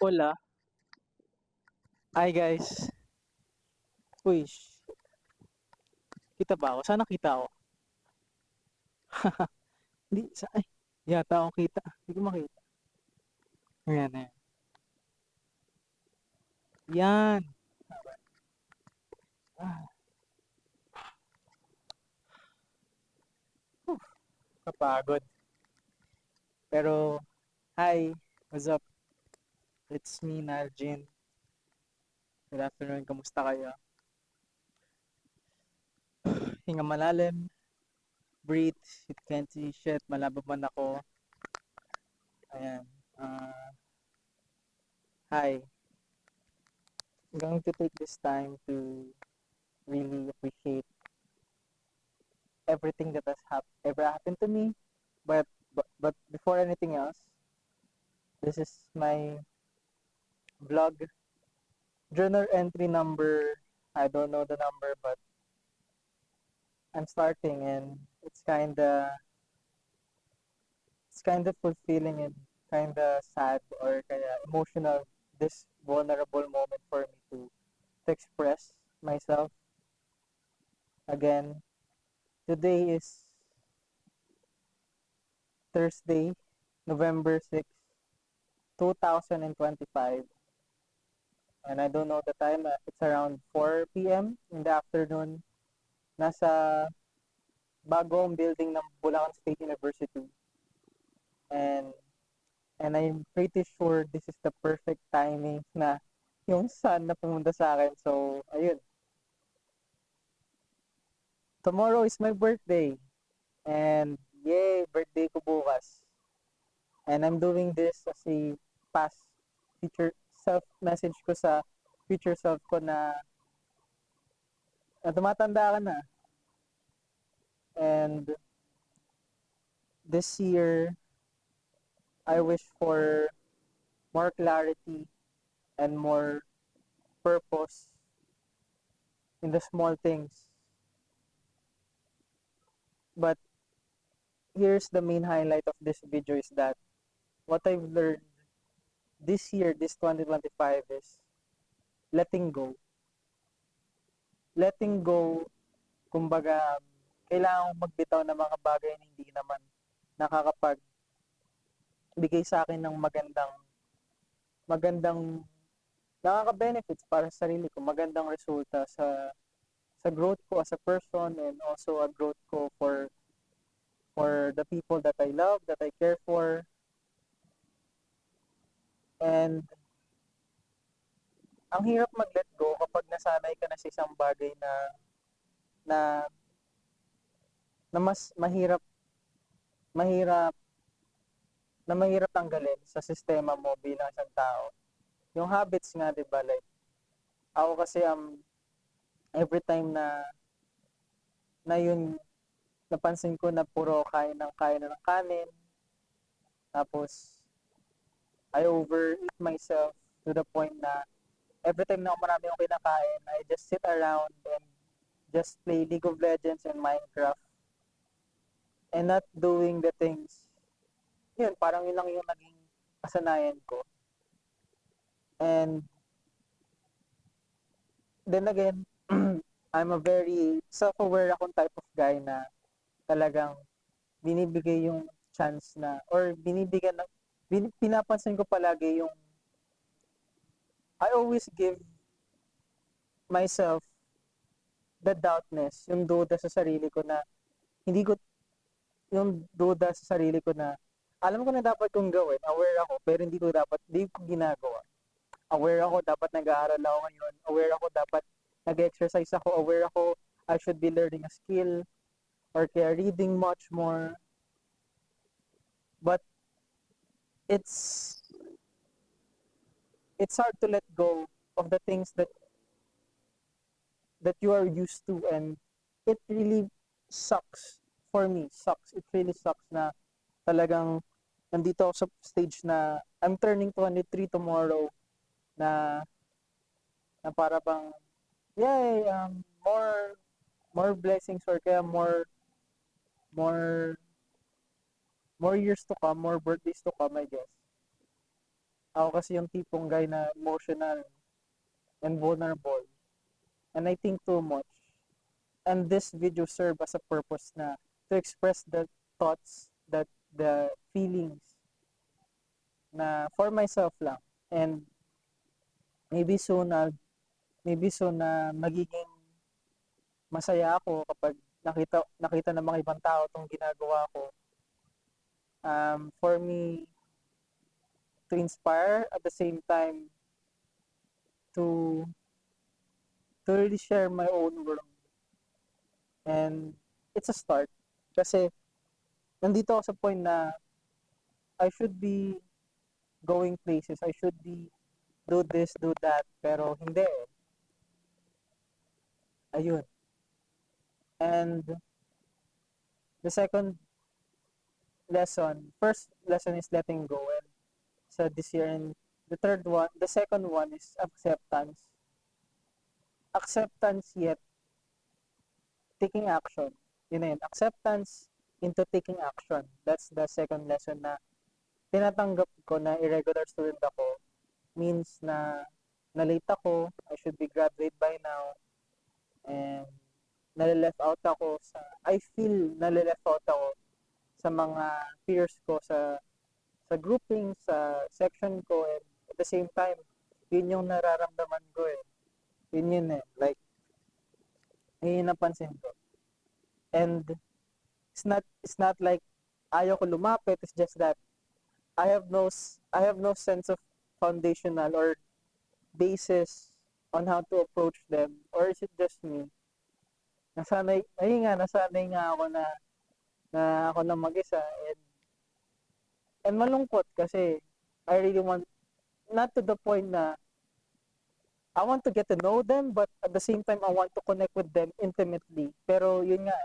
Hola. Hi guys. Uy, kita ba ako? Sana kita ako. Hindi, ay, yata akong kita. Hindi ko makita. Ayan, ayan. Yan. Ah, kapagod. Pero, hi. What's up? It's me, Narjin. Good afternoon. Kamusta kayo? Hinga malalim. Breathe. You can't see shit. Malabo man ako. Ayan. Hi. I'm going to take this time to really appreciate everything that has ever happened to me. But before anything else, this is my vlog journal entry number. I don't know the number, but I'm starting, and it's kind of fulfilling and kind of sad or kaya emotional. This vulnerable moment for me to express myself again. Today is Thursday, November 6, 2025, and I don't know the time. It's around 4 p.m. in the afternoon. Nasa bagong building ng Bulacan State University, and I'm pretty sure this is the perfect timing na yung sun na pumunta sa akin. So, ayun. Tomorrow is my birthday. And yay, birthday ko bukas. And I'm doing this as a past future self message ko sa future self ko na tumatanda ka na. And this year, I wish for more clarity and more purpose in the small things. But here's the main highlight of this video is that what I've learned this year, this 2025, is letting go. Letting go, kumbaga, kailangan kong magbitaw ng mga bagay na hindi naman nakakapagbigay sa akin ng magandang nakaka-benefits para sa sarili ko, magandang resulta sa growth ko as a person, and also a growth ko for the people that I love, that I care for. And ang hirap mag-let go kapag nasanay ka na sa isang bagay na na mas mahirap mahirap tanggalin sa sistema mo bilang isang tao. Yung habits nga, 'di ba? Like ako kasi every time na yun napansin ko na puro kain na ng kanin, tapos I overeat myself to the point na every time na marami akong kinakain, I just sit around and just play League of Legends and Minecraft and not doing the things. Yun, parang yun lang yung naging kasanayan ko. And then again, I'm a very self-aware akong type of guy na talagang binibigay yung chance na or pinapansin ko palagi yung I always give myself the doubtness, yung duda sa sarili ko na hindi ko yung duda sa sarili ko na alam ko na dapat kong gawin, aware ako, pero hindi ko ginagawa. Aware ako, dapat nag-aaral ako ngayon. Aware ako, dapat nag-exercise ako. Aware ako, I should be learning a skill or kaya reading much more. But it's it's hard to let go of the things that you are used to, and it really sucks for me. It really sucks na talagang nandito ako sa stage na I'm turning 23 tomorrow na na para bang yay, more blessings or kaya more more years to come, more birthdays to come, I guess. Ako kasi yung tipong guy na emotional and vulnerable. And I think too much. And this video serve as a purpose na to express the thoughts, that the feelings na for myself lang. And maybe soon na magiging masaya ako kapag nakita ng mga ibang tao tong ginagawa ko. For me to inspire, at the same time to really share my own world. And it's a start kasi nandito ako sa point na I should be going places, I should be do this, do that, pero hindi. Ayun. And the second first lesson is letting go, and so this year, and the second one is acceptance. Acceptance yet taking action. Yun na yun. Acceptance into taking action. That's the second lesson na tinatanggap ko na irregular student ako. Means na late ako, I should be graduate by now, and nalileft out ako I feel nalileft out ako sa mga peers ko sa grouping, sa section ko, and at the same time, yun yung nararamdaman ko eh. Yun eh. Like, yun napansin ko. And it's not like ayaw ko lumapit, it's just that I have no sense of foundational or basis on how to approach them, or is it just me? Nasanay nga ako na ako lang mag-isa, and malungkot kasi I really want, not to the point na I want to get to know them, but at the same time I want to connect with them intimately. Pero yun nga,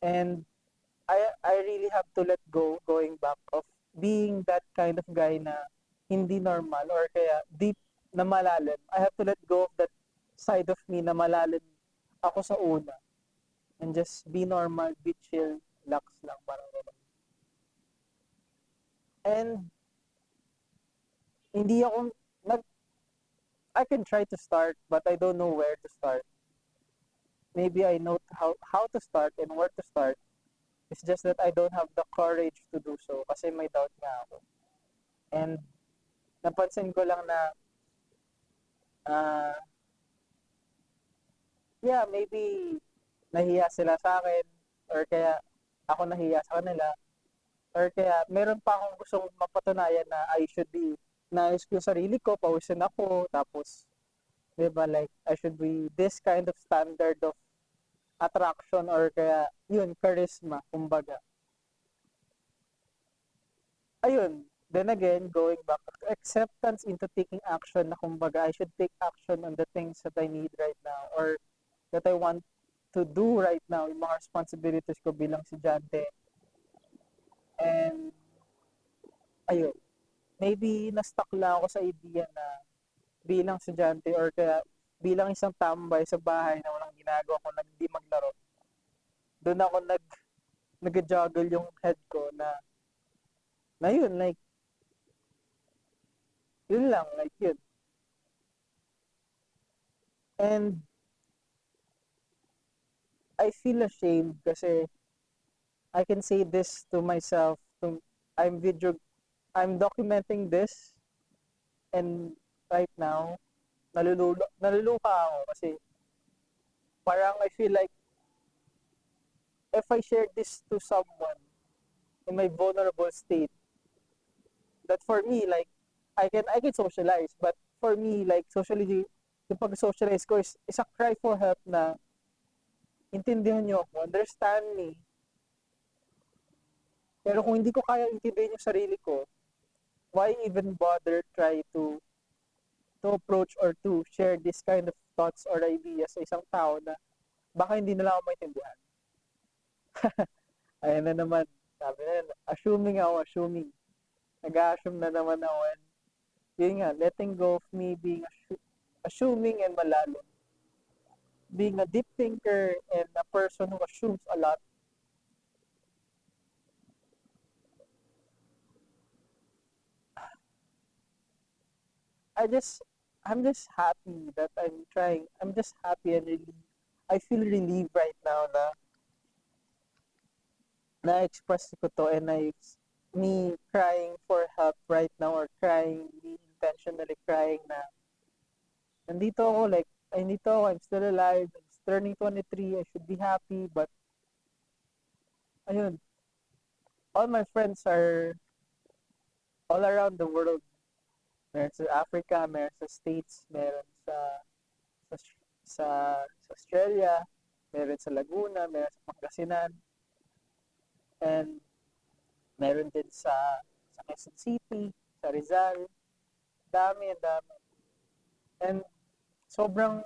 and I really have to let go, going back, of being that kind of guy na hindi normal or kaya deep na malalim. I have to let go of that side of me na malalim ako sa una, and just be normal, be chill, relax lang, parang gano'n. And hindi ako I can try to start, but I don't know where to start. Maybe I know how to start and where to start. It's just that I don't have the courage to do so kasi may doubt nga ako. And napansin ko lang na yeah, maybe nahiya sila sa akin, or kaya ako nahiya sa kanila, or kaya meron pa akong gustong mapatunayan na I should be, naayos ko yung sarili ko, pawisin ako, tapos, diba, like, I should be this kind of standard of attraction, or kaya, yun, charisma, kumbaga. Ayun, then again, going back, acceptance into taking action na kumbaga, I should take action on the things that I need right now, or that I want to do right now, yung mga responsibilities ko bilang estudyante. And, ayun, maybe na-stuck lang ako sa idea na bilang estudyante, or kaya bilang isang tambay sa bahay na walang ginagawa ko, hindi maglaro. Doon ako nag-juggle yung head ko na yun, like, yun lang, like yun. And I feel ashamed kasi I can say this to myself, I'm documenting this, and right now, naluluha ako kasi parang I feel like if I share this to someone in my vulnerable state, that for me, like, I can socialize, but for me, like, socially, yung pag-socialize ko is a cry for help na intindihan niyo ako, understand me. Pero kung hindi ko kaya intindihin yung sarili ko, why even bother try to approach or to share this kind of thoughts or ideas sa isang tao na baka hindi nila ako maintindihan. Ayan na naman, sabi na, assuming. Nag-assume na naman ako, and yun nga, letting go of me being assuming and malalim. Being a deep thinker and a person who assumes a lot. I'm just happy that I'm trying. I'm just happy and I feel relieved right now na na-express ko to, and me crying for help right now, or me intentionally crying na nandito ako, like, ay, nandito ako, I'm still alive, I'm turning 23, I should be happy, but ayun, all my friends are all around the world. Meron sa Africa, meron sa States, meron sa, sa, sa Australia, meron sa Laguna, meron sa Pangasinan, and meron din sa Quezon City, sa Rizal, dami, ang dami. And sobrang,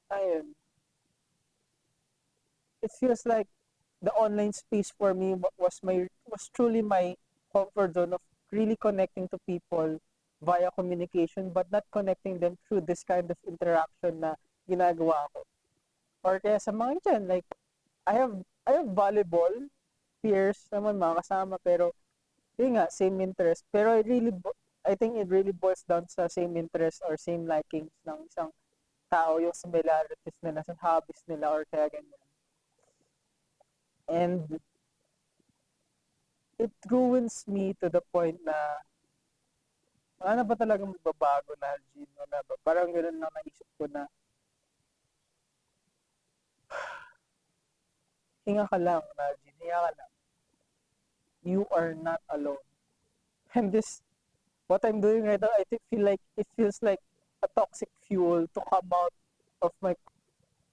ayun, it feels like the online space for me was truly my comfort zone of really connecting to people via communication, but not connecting them through this kind of interaction na ginagawa ko. Or kaya sa mga dyan, like, I have volleyball peers naman, mga kasama, pero yun nga, same interest. Pero I think it really boils down sa same interest or same likings ng isang tao, yung similarities nila sa hobbies nila or kaya ganyan. And it ruins me to the point na ano ba talaga magbabago na, Gino? Na ba? Parang ganoon lang naisip ko na hinga ka lang, Najin, hinga ka lang. You are not alone. And what I'm doing right now, feel like it feels like a toxic fuel to come out of my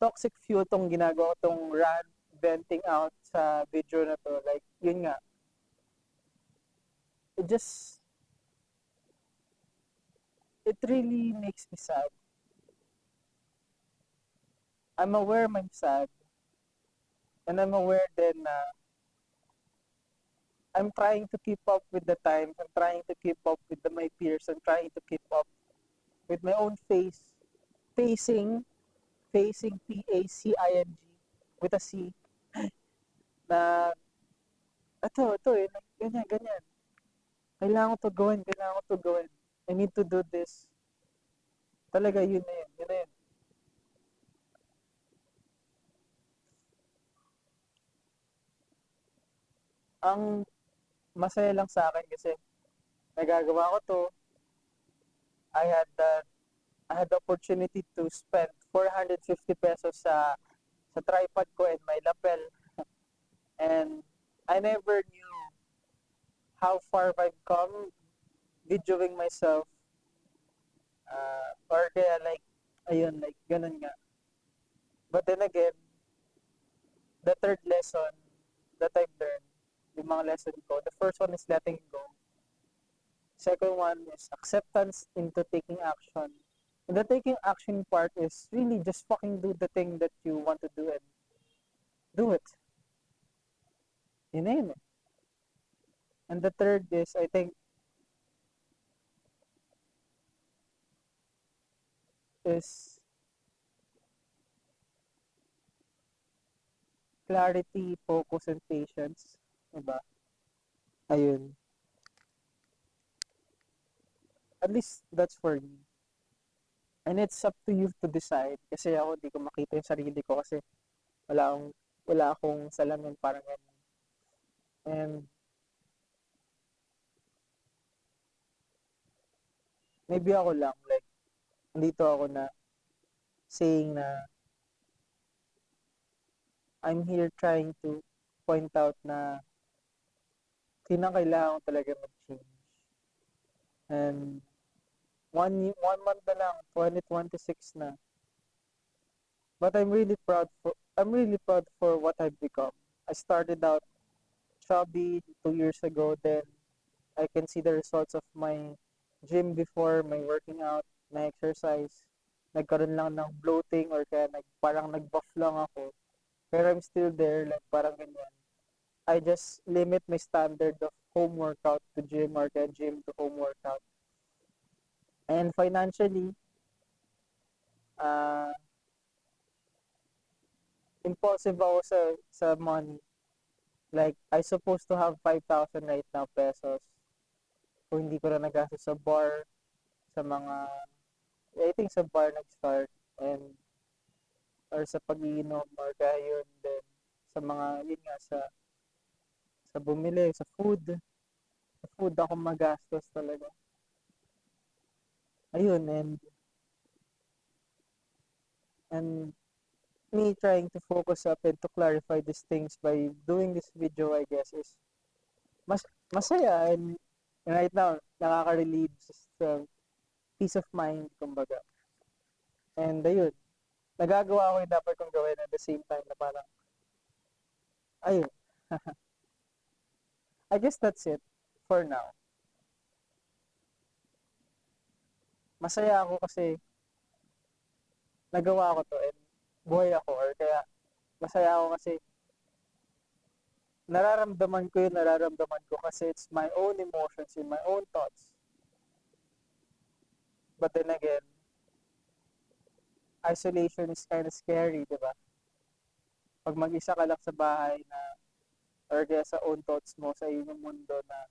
toxic fuel tong ginagawa, tong rant, venting out sa video na to. Like, yun nga. It really makes me sad. I'm aware I'm sad. And I'm aware then na I'm trying to keep up with the times. I'm trying to keep up with my peers. I'm trying to keep up with my own facing, Pacing, with a C, na, ito, ganyan. Kailangan ko to gawin. I need to do this. Talaga, yun na yun. Ang masaya lang sa akin kasi nagagawa ko to. I had the opportunity to spend 450 pesos sa tripod ko and my lapel. And I never knew how far I've come videoing myself. Or kaya like, ayun, like, ganun nga. But then again, the third lesson that I've learned, yung mga lesson ko, the first one is letting go. Second one is acceptance into taking action. And the taking action part is really just fucking do the thing that you want to do and do it. Yun na yun. And the third is, I think, is clarity, focus, and patience. Diba? Ayun. At least, that's for me. And it's up to you to decide. Kasi ako, di ko makita yung sarili ko kasi wala akong salamin, parang ganun. And maybe ako lang, like, dito ako na saying na I'm here trying to point out na kinakailangan ko talaga mag-change. And one month na lang, 2026 na. But I'm really proud for what I've become. I started out chubby 2 years ago, then I can see the results of my gym before, my working out, my exercise. Nagkaroon lang ng bloating or kaya parang nag-buff lang ako. Pero I'm still there, like parang ganyan. I just limit my standard of home workout to gym or kaya gym to home workout. And financially, impulsive ako sa money. Like, I supposed to have 5,000 right now pesos. kung hindi ko na nagastos sa bar, sa mga, I think sa bar nag-start, and, or sa pag-iinom, or kaya yun, then, sa mga, yun nga, sa bumili, sa food ako magastos talaga. Ayun, and me trying to focus up and to clarify these things by doing this video, I guess, is mas masaya, and right now, nakaka-relieve sa peace of mind, kumbaga. And ayun, nagagawa ko yung dapat kong gawin at the same time na parang, ayun, I guess that's it for now. Masaya ako kasi nagawa ko to and buhay ako, or kaya masaya ako kasi nararamdaman ko yung nararamdaman ko kasi it's my own emotions and my own thoughts. But then again, isolation is kind of scary, di ba? Pag mag-isa ka lang sa bahay na, or kaya sa own thoughts mo, sa iyong mundo na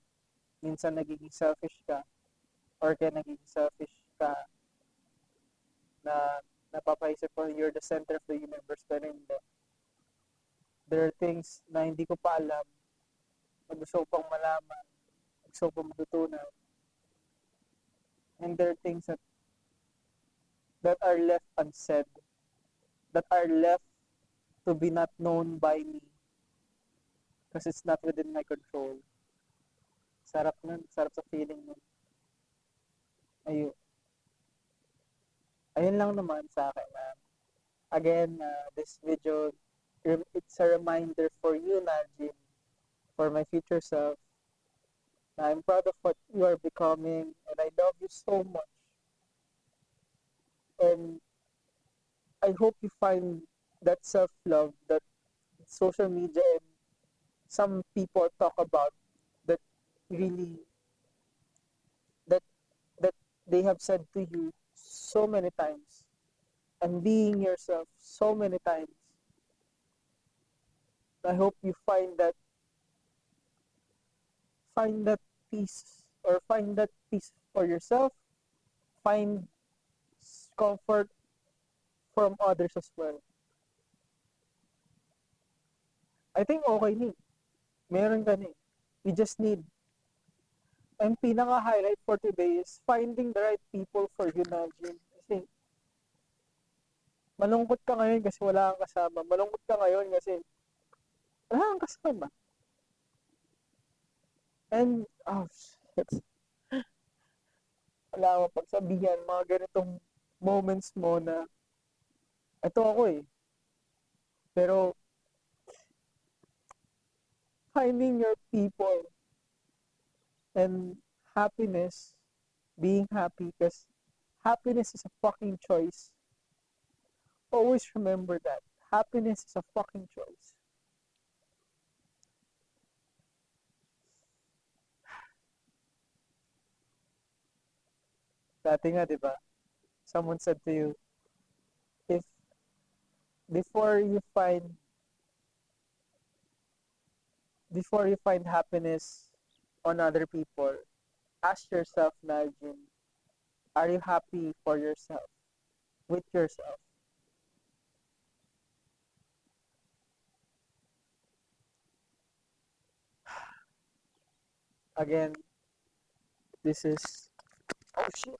minsan nagiging selfish ka, or kaya nagiging selfish ka na napapaisip ko you're the center of the universe, pero hindi. There are things na hindi ko pa alam, na gusto ko pang malaman, gusto ko pang matutunan. And there are things that are left unsaid, that are left to be not known by me because it's not within my control. Sarap nun, sarap sa feeling nun. Ayun. Ayun lang naman sa akin. Again, this video, it's a reminder for you, Najim, for my future self. I'm proud of what you are becoming, and I love you so much. And I hope you find that self-love that social media and some people talk about, that really, that that they have said to you so many times, and being yourself so many times. I hope you find that peace, or find that peace for yourself, find comfort from others as well. I think okay ni. Meron ka ni. You just need. And pinaka-highlight for today is finding the right people for you, Najim. Kasi malungkot ka ngayon kasi wala kang kasama. Malungkot ka ngayon kasi wala kang kasama. And, oh, shit. Wala akong pagsabihan, mga ganitong moments mo na ito ako eh. Pero finding your people and happiness, being happy, because happiness is a fucking choice. Always remember that. Happiness is a fucking choice. Dati nga, di ba? Someone said to you, if before you find happiness on other people, ask yourself, Najin, are you happy for yourself, with yourself? Again, this is, oh shit.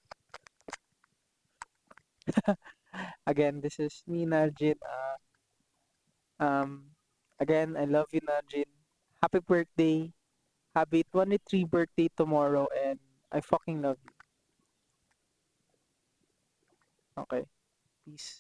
Again, this is me, Najin. Again, I love you, Najin. Happy birthday. Happy 23 birthday tomorrow, and I fucking love you. Okay. Peace.